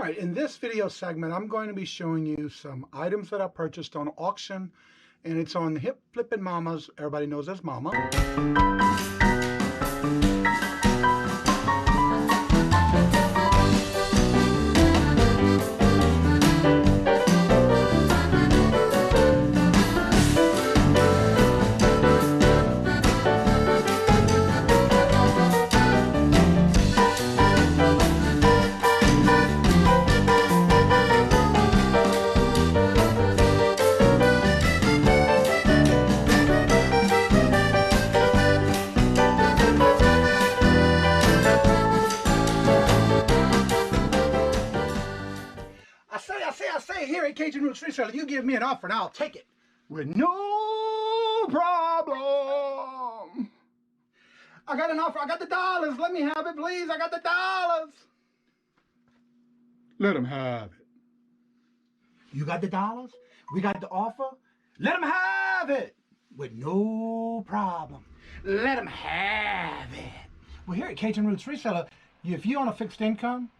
right, in this video segment, I'm going to be showing you some items that I purchased on auction, and it's on Hip Flippin' Mama's, everybody knows as Mama. I say, here at KajunRootsReseller, you give me an offer and I'll take it with no problem. I got an offer, I got the dollars, let me have it, please, I got the dollars. Let them have it. You got the dollars, we got the offer, let them have it with no problem. Let them have it. Well, here at KajunRootsReseller, if you own a fixed income,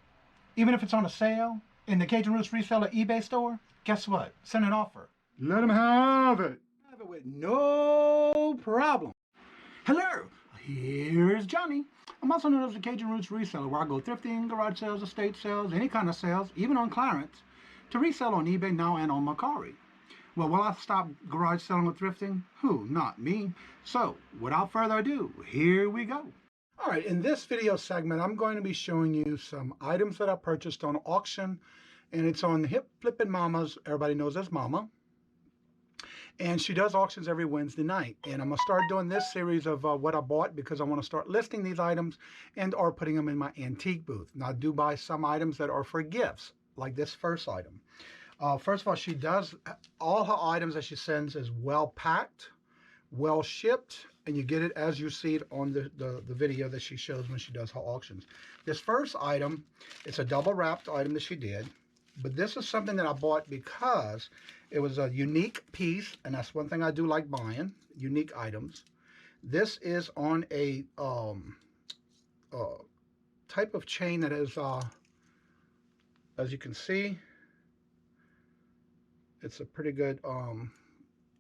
even if it's on a sale, in the KajunRootsReseller eBay store, guess what? Send an offer. Let them have it. Have it with no problem. Hello, here's Johnny. I'm also known as the KajunRootsReseller, where I go thrifting, garage sales, estate sales, any kind of sales, even on clearance, to resell on eBay now and on Mercari. Well, will I stop garage selling or thrifting? Who? Not me. So, without further ado, here we go. All right, in this video segment, I'm going to be showing you some items that I purchased on auction, and it's on Hip Flippin' Mama's, everybody knows as Mama. And she does auctions every Wednesday night. And I'm going to start doing this series of what I bought because I want to start listing these items and or putting them in my antique booth. Now, I do buy some items that are for gifts, like this first item. First of all, she does, all her items that she sends is well packed, well shipped, and you get it as you see it on the video that she shows when she does her auctions. This first item, it's a double wrapped item that she did, but this is something that I bought because it was a unique piece, and that's one thing I do like buying, unique items. This is on a type of chain that is, as you can see, it's a pretty good,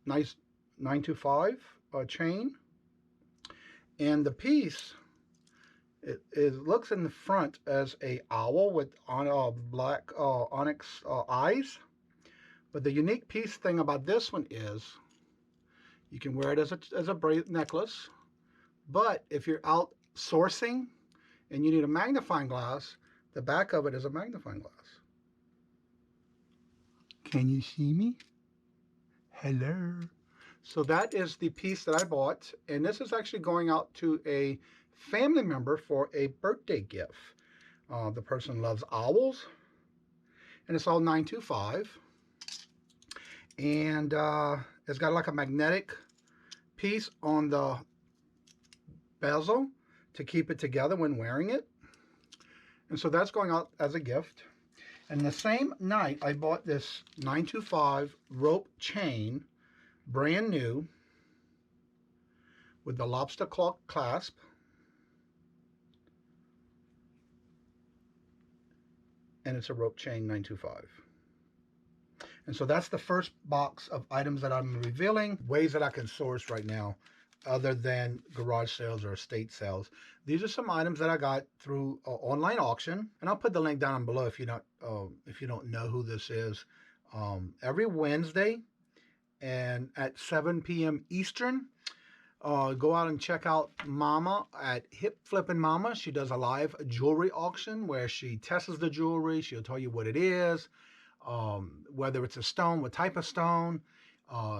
nice 925 chain. And the piece, it looks in the front as a owl with black onyx eyes. But the unique piece thing about this one is you can wear it as a necklace. But if you're out sourcing and you need a magnifying glass, the back of it is a magnifying glass. Can you see me? Hello. So that is the piece that I bought, and this is actually going out to a family member for a birthday gift. The person loves owls, and it's all 925. And it's got like a magnetic piece on the bezel to keep it together when wearing it. And so that's going out as a gift. And the same night, I bought this 925 rope chain, brand new, with the lobster claw clasp. And it's a rope chain 925. And so that's the first box of items that I'm revealing, ways that I can source right now, other than garage sales or estate sales. These are some items that I got through online auction, and I'll put the link down below if you don't know who this is. Every Wednesday, and at 7 p.m. Eastern, go out and check out Mama at Hip Flippin' Mama. She does a live jewelry auction where she tests the jewelry. She'll tell you what it is, whether it's a stone, what type of stone.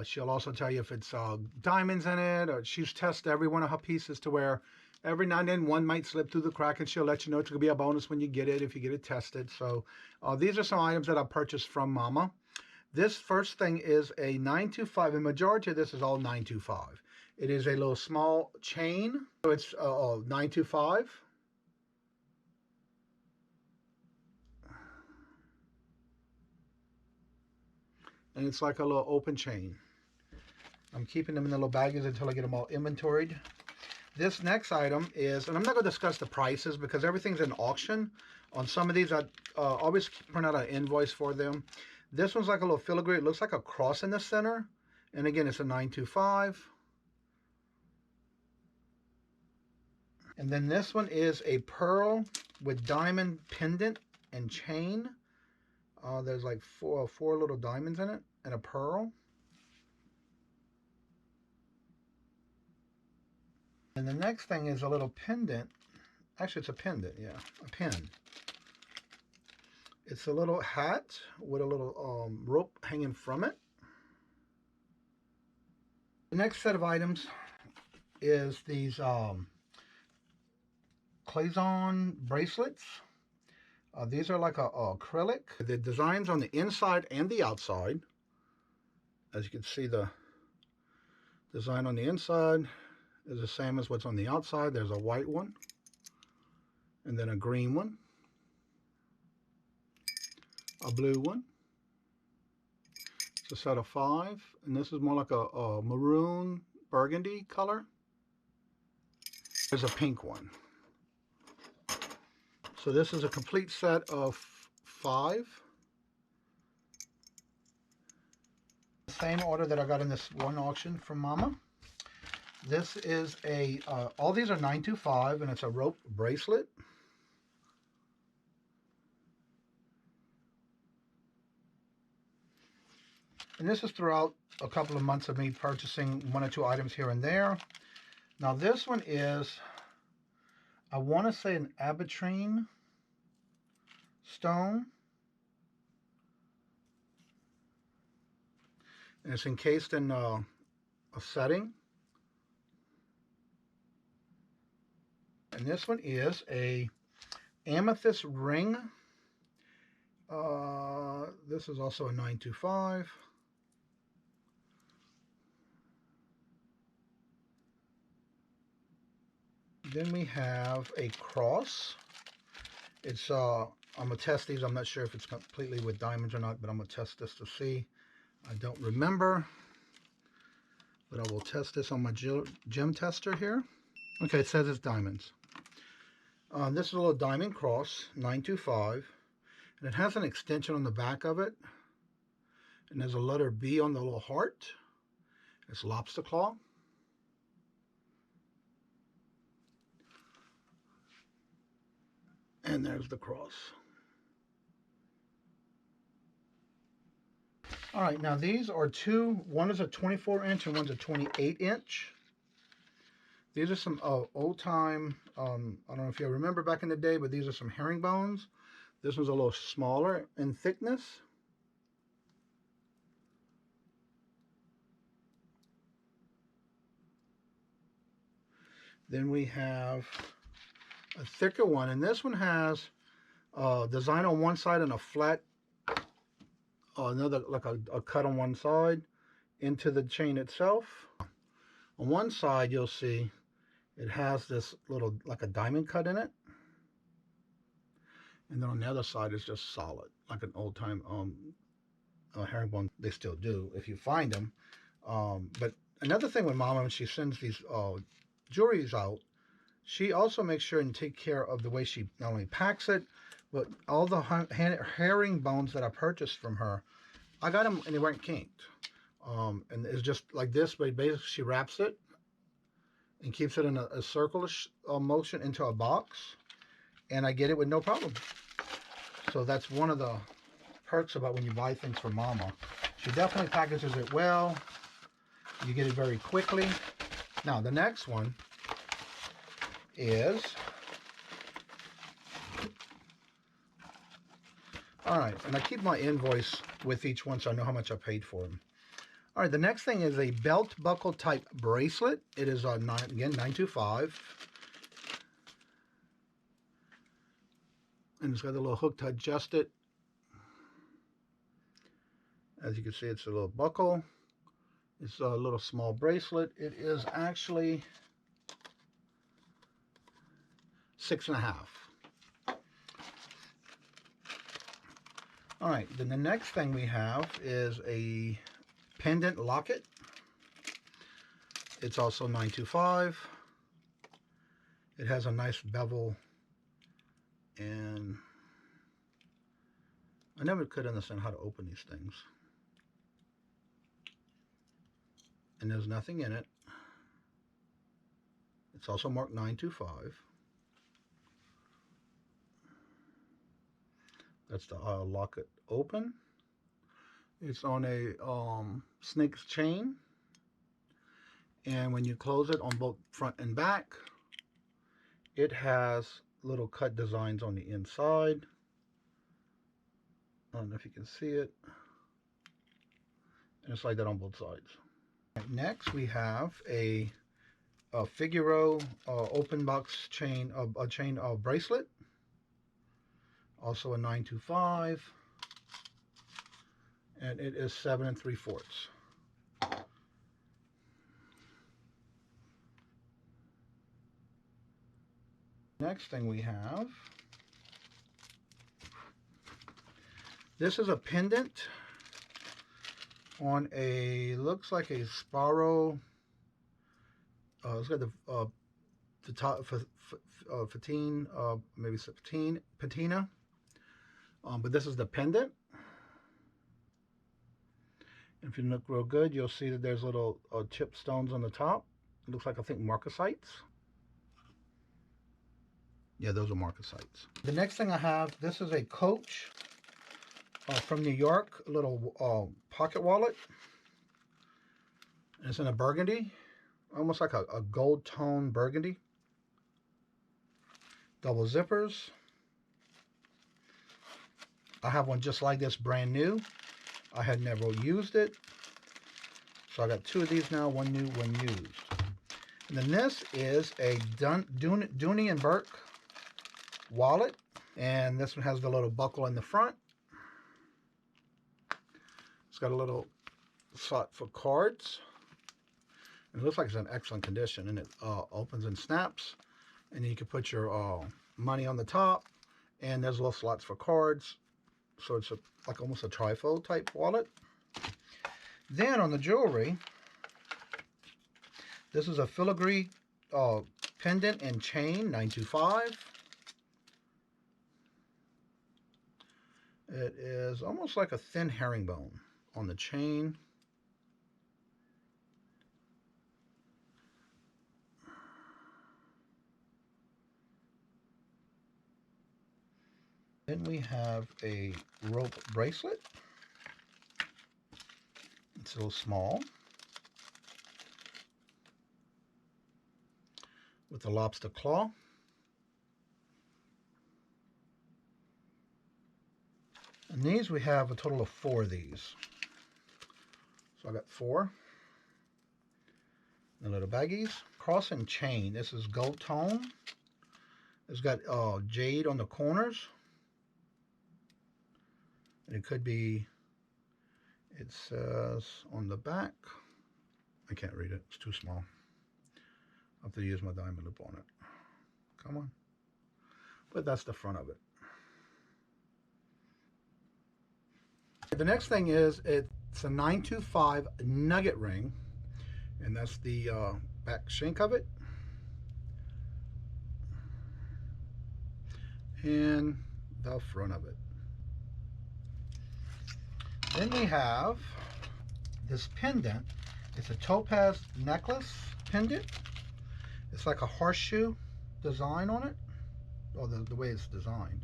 She'll also tell you if it's diamonds in it, or she's tested every one of her pieces to where every now and then one might slip through the crack, and she'll let you know. It's going to be a bonus when you get it if you get it tested. So these are some items that I purchased from Mama. This first thing is a 925. The majority of this is all 925. It is a little small chain. So it's 925. And it's like a little open chain. I'm keeping them in the little baggies until I get them all inventoried. This next item is, and I'm not going to discuss the prices because everything's in auction. On some of these, I always print out an invoice for them. This one's like a little filigree. It looks like a cross in the center. And again, it's a 925. And then this one is a pearl with diamond pendant and chain. There's like four little diamonds in it and a pearl. And the next thing is a little pendant. Actually, it's a pendant, yeah, a pin. It's a little hat with a little rope hanging from it. The next set of items is these Kajun bracelets. These are like a acrylic. The designs on the inside and the outside. As you can see, the design on the inside is the same as what's on the outside. There's a white one, and then a green one, a blue one. It's a set of 5, and this is more like a maroon burgundy color. There's a pink one. So this is a complete set of 5. Same order that I got in this one auction from Mama. This is a, all these are 925, and it's a rope bracelet. And this is throughout a couple of months of me purchasing 1 or 2 items here and there. Now this one is, I want to say an abitrine stone. And it's encased in a setting. And this one is a amethyst ring. This is also a 925. Then we have a cross. It's I'm gonna test these. I'm not sure if it's completely with diamonds or not, but I'm gonna test this to see. I don't remember, but I will test this on my gem tester here. Okay, it says it's diamonds. This is a little diamond cross, 925, and it has an extension on the back of it, and there's a letter B on the little heart. It's lobster claw. And there's the cross. All right, now these are one is a 24-inch and one's a 28-inch. These are some old time, I don't know if you remember back in the day, but these are some herringbones. This one's a little smaller in thickness. Then we have a thicker one, and this one has design on one side and a flat, another like a cut on one side into the chain itself. On one side you'll see it has this little like a diamond cut in it, and then on the other side is just solid like an old time herringbone. They still do if you find them. But another thing with Mama, when she sends these jewelries out, she also makes sure and take care of the way she not only packs it, but all the herringbones that I purchased from her, I got them and they weren't kinked. And it's just like this, but basically she wraps it and keeps it in a circle-ish motion into a box, and I get it with no problem. So that's one of the perks about when you buy things from Mama. She definitely packages it well. You get it very quickly. Now the next one is, all right, and I keep my invoice with each one so I know how much I paid for them. All right, the next thing is a belt buckle type bracelet. It is again 925, and it's got a little hook to adjust it. As you can see, it's a little buckle. It's a little small bracelet. It is actually 6.5. All right, then the next thing we have is a pendant locket. It's also 925. It has a nice bevel, and I never could understand how to open these things. And there's nothing in it. It's also marked 925. That's the lock it open. It's on a snake's chain, and when you close it on both front and back, it has little cut designs on the inside. I don't know if you can see it. And it's like that on both sides. Right, next we have a Figaro open box chain, a chain bracelet. Also a 925, and it is 7 3/4. Next thing we have, this is a pendant on a, looks like a Sparrow. It's got the top 15, maybe 15 patina. But this is the pendant. If you look real good, you'll see that there's little chip stones on the top. It looks like, I think, marcasites. Yeah, those are marcasites. The next thing I have, this is a Coach from New York, a little pocket wallet. And it's in a burgundy, almost like a gold tone burgundy. Double zippers. I have one just like this, brand new. I had never used it. So I got two of these now, one new, one used. And then this is a Dooney and Burke wallet. And this one has the little buckle in the front. It's got a little slot for cards. It looks like it's in excellent condition, and it opens and snaps. And then you can put your money on the top, and there's little slots for cards. So it's like almost a trifold type wallet. Then on the jewelry, this is a filigree pendant and chain, 925. It is almost like a thin herringbone on the chain. Then we have a rope bracelet. It's a little small, with a lobster claw. And these, we have a total of 4 of these. So I got 4. The little baggies. Cross and chain. This is gold tone. It's got jade on the corners. And it could be, it says on the back, I can't read it, it's too small. I have to use my diamond loop on it. Come on. But that's the front of it. The next thing is, it's a 925 nugget ring, and that's the back shank of it. And the front of it. Then we have this pendant. It's a topaz necklace pendant. It's like a horseshoe design on it, or the way it's designed.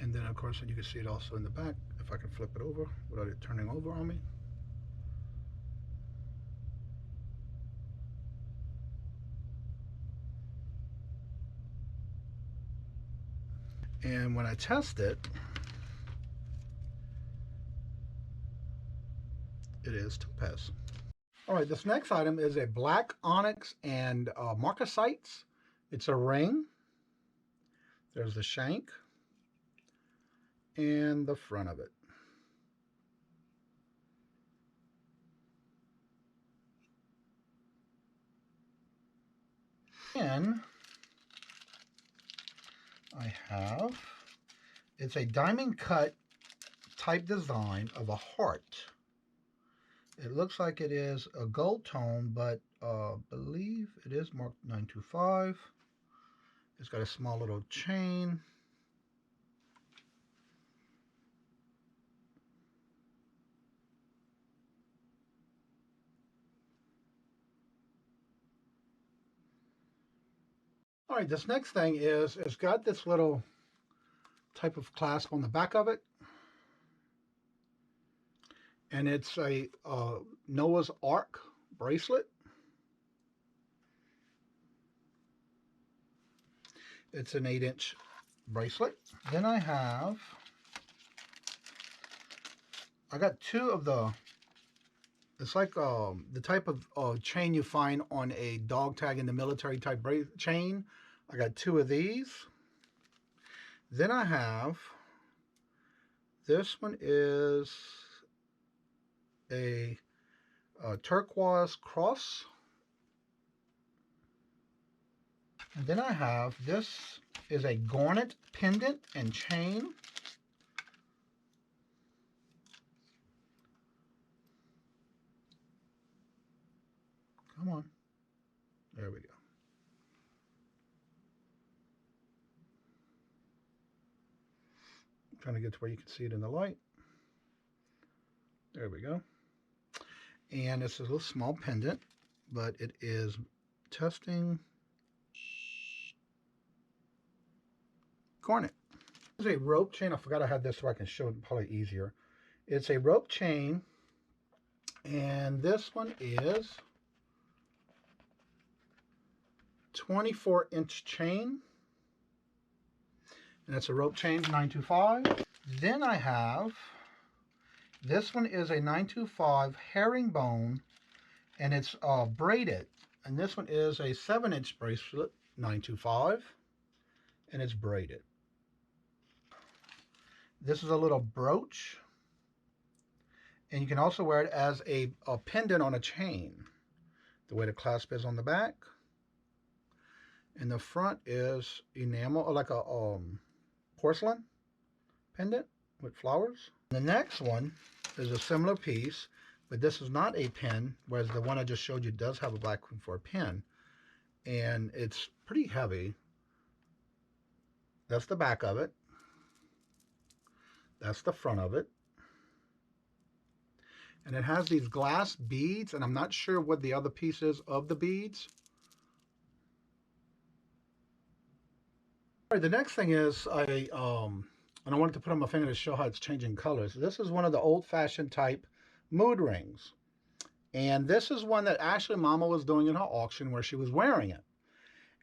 And then, of course, you can see it also in the back, if I can flip it over without it turning over on me. And when I test it, it is topaz. All right, this next item is a black onyx and marcasites. It's a ring. There's the shank and the front of it. And I have, it's a diamond cut type design of a heart. It looks like it is a gold tone, but I believe it is marked 925. It's got a small little chain. All right, this next thing is, it's got this little type of clasp on the back of it. And it's a Noah's Ark bracelet. It's an 8-inch bracelet. Then I got two of the, it's like the type of chain you find on a dog tag in the military type chain. I got two of these. Then I have, this one is a turquoise cross. And then I have, this is a garnet pendant and chain. Come on. There we go. I'm trying to get to where you can see it in the light. There we go. And it's a little small pendant, but it is testing garnet. This is a rope chain. I forgot I had this so I can show it probably easier. It's a rope chain, and this one is 24-inch chain, and it's a rope chain 925. Then I have, this one is a 925 herringbone, and it's braided, and this one is a 7-inch bracelet 925, and it's braided. This is a little brooch, and you can also wear it as a pendant on a chain. The way the clasp is on the back, and the front is enamel, or like a porcelain pendant with flowers. The next one is a similar piece, but this is not a pin, whereas the one I just showed you does have a black one for a pin, and it's pretty heavy. That's the back of it. That's the front of it. And it has these glass beads, and I'm not sure what the other piece is of the beads. All right, the next thing is, and I wanted to put on my finger to show how it's changing colors. This is one of the old-fashioned type mood rings. And this is one that actually Mama was doing in her auction where she was wearing it.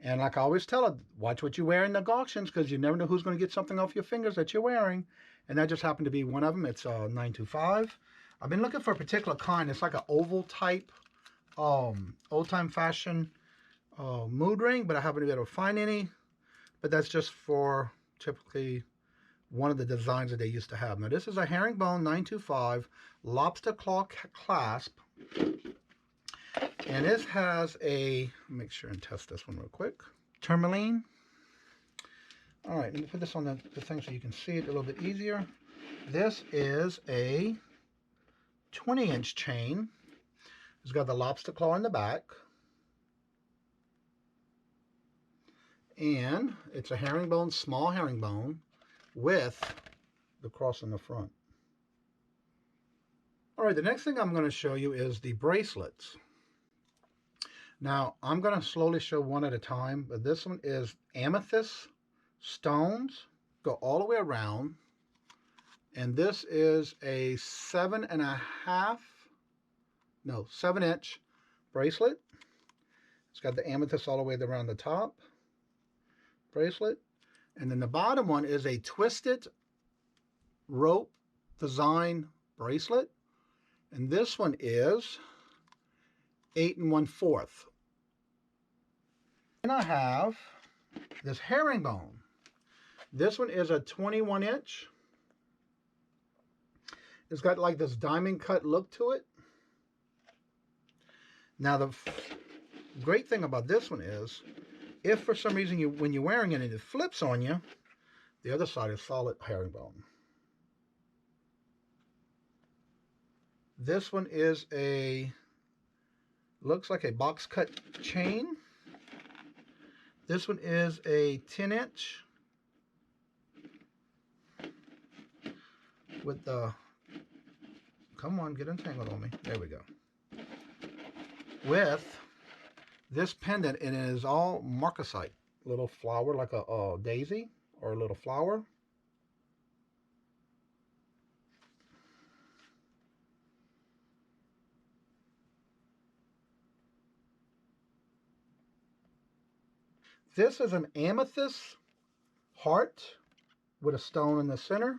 And like I always tell her, watch what you wear in the auctions, because you never know who's going to get something off your fingers that you're wearing. And that just happened to be one of them. It's 925. I've been looking for a particular kind. It's like an oval type, old-time fashion mood ring, but I haven't been able to find any. But that's just for typically one of the designs that they used to have. Now this is a herringbone 925 lobster claw clasp, and this has a, make sure and test this one real quick, tourmaline. All right, let me put this on the thing so you can see it a little bit easier. This is a 20-inch chain. It's got the lobster claw in the back, and it's a herringbone, small herringbone, with the cross in the front. All right, the next thing I'm going to show you is the bracelets. Now, I'm going to slowly show one at a time, but this one is amethyst stones, go all the way around, and this is a 7-inch bracelet. It's got the amethyst all the way around the top bracelet. And then the bottom one is a twisted rope design bracelet. And this one is 8 1/4. And I have this herringbone. This one is a 21-inch. It's got like this diamond cut look to it. Now the great thing about this one is, if for some reason when you're wearing it and it flips on you, The other side is solid herringbone. This one is looks like a box cut chain. This one is a 10-inch with the, come on, get entangled on me. There we go. With this pendant, and it is all marcasite. Little flower like a daisy or a little flower. This is an amethyst heart with a stone in the center.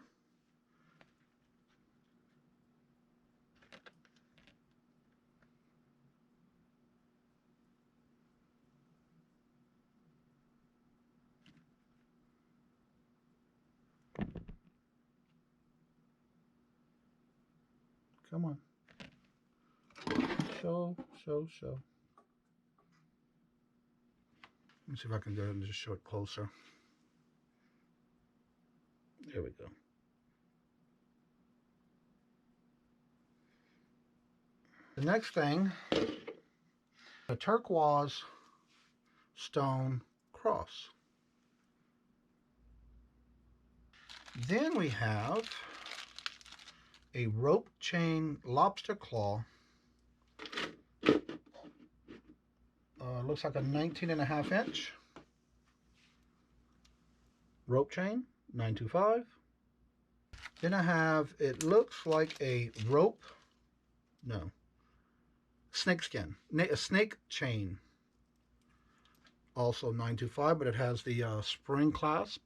Come on. Show. Let me see if I can do it and just show it closer. There we go. The next thing, a turquoise stone cross. Then we have a rope chain lobster claw. Looks like a 19.5 inch rope chain, 925. Then I have, it looks like a rope, no, snakeskin, a snake chain, also 925, but it has the spring clasp.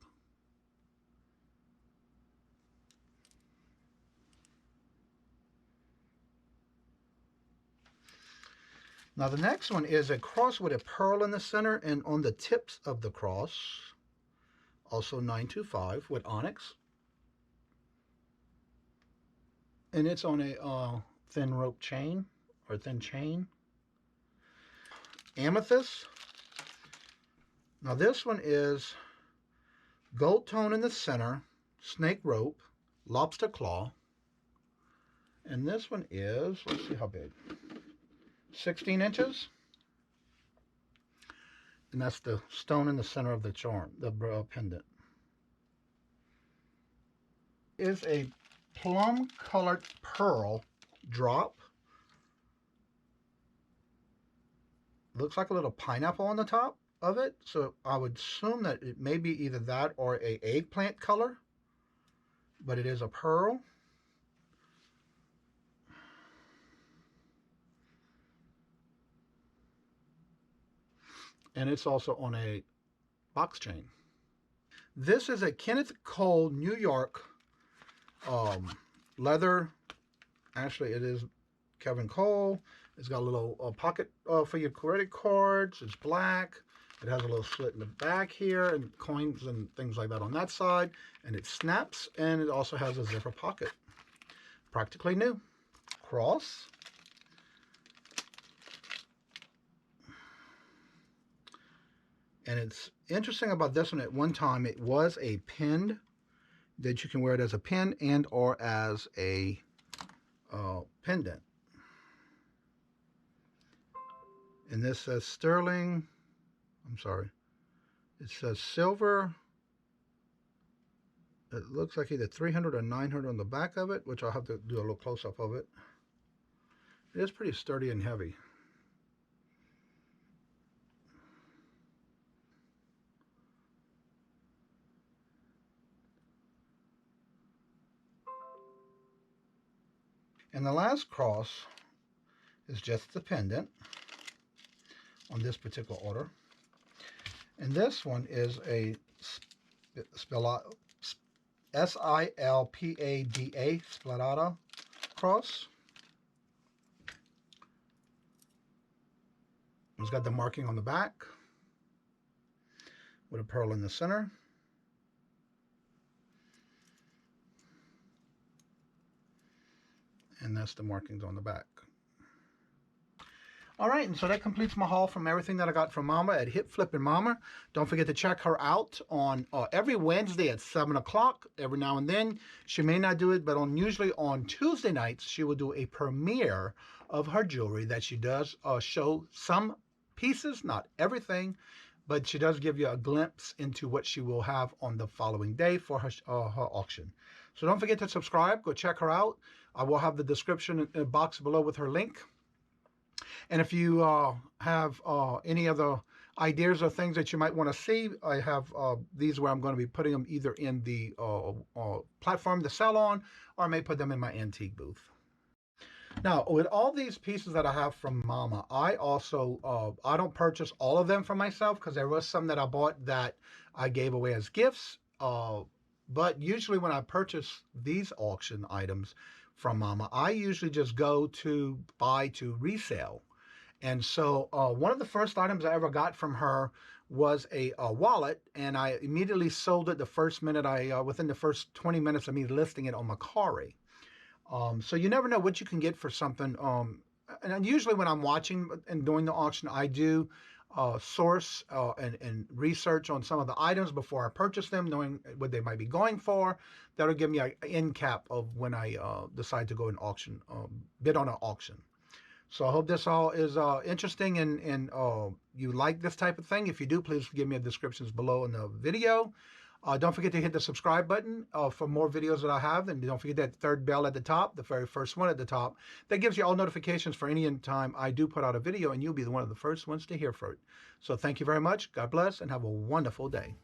Now the next one is a cross with a pearl in the center and on the tips of the cross, also 925 with onyx. And it's on a thin rope chain or thin chain. Amethyst. Now this one is gold tone in the center, snake rope, lobster claw. And this one is, let's see how big, 16 inches. And that's the stone in the center of the charm, the pendant. Is a plum colored pearl drop. Looks like a little pineapple on the top of it, so I would assume that it may be either that or a eggplant color, but it is a pearl. And it's also on a box chain. This is a Kenneth Cole New York leather. Actually, it is Kevin Cole. It's got a little pocket for your credit cards. It's black. It has a little slit in the back here and coins and things like that on that side. And it snaps, and it also has a zipper pocket. Practically new. Cross. And it's interesting about this one, at one time it was a pin that you can wear it as a pin and or as a pendant. And this says sterling, I'm sorry, it says silver. It looks like either 300 or 900 on the back of it, which I'll have to do a little close-up of it. It is pretty sturdy and heavy. And the last cross is just the pendant on this particular order. And this one is a S-I-L-P-A-D-A Spladata cross. It's got the marking on the back with a pearl in the center. And that's the markings on the back. All right, and so that completes my haul from everything that I got from Mama at Hit Flippin' Mama. Don't forget to check her out on every Wednesday at 7 o'clock. Every now and then, she may not do it, but usually on Tuesday nights, she will do a premiere of her jewelry that she does show some pieces, not everything, but she does give you a glimpse into what she will have on the following day for her auction. So don't forget to subscribe. Go check her out. I will have the description box below with her link. And if you have any other ideas or things that you might want to see, I have these where I'm going to be putting them either in the platform to sell on, or I may put them in my antique booth. Now, with all these pieces that I have from Mama, I also, I don't purchase all of them for myself because there was some that I bought that I gave away as gifts. But usually when I purchase these auction items from Mama, I usually just go to buy to resell. And so one of the first items I ever got from her was a wallet, and I immediately sold it the first minute within the first 20 minutes of me listing it on Mercari. So you never know what you can get for something. And usually when I'm watching and doing the auction, I do source and research on some of the items before I purchase them, knowing what they might be going for. That'll give me an end cap of when I decide to go and auction, bid on an auction. So I hope this all is interesting and you like this type of thing. If you do, please give me a descriptions below in the video. Don't forget to hit the subscribe button for more videos that I have. And don't forget that third bell at the top, the very first one at the top. That gives you all notifications for any time I do put out a video, and you'll be one of the first ones to hear for it. So thank you very much. God bless, and have a wonderful day.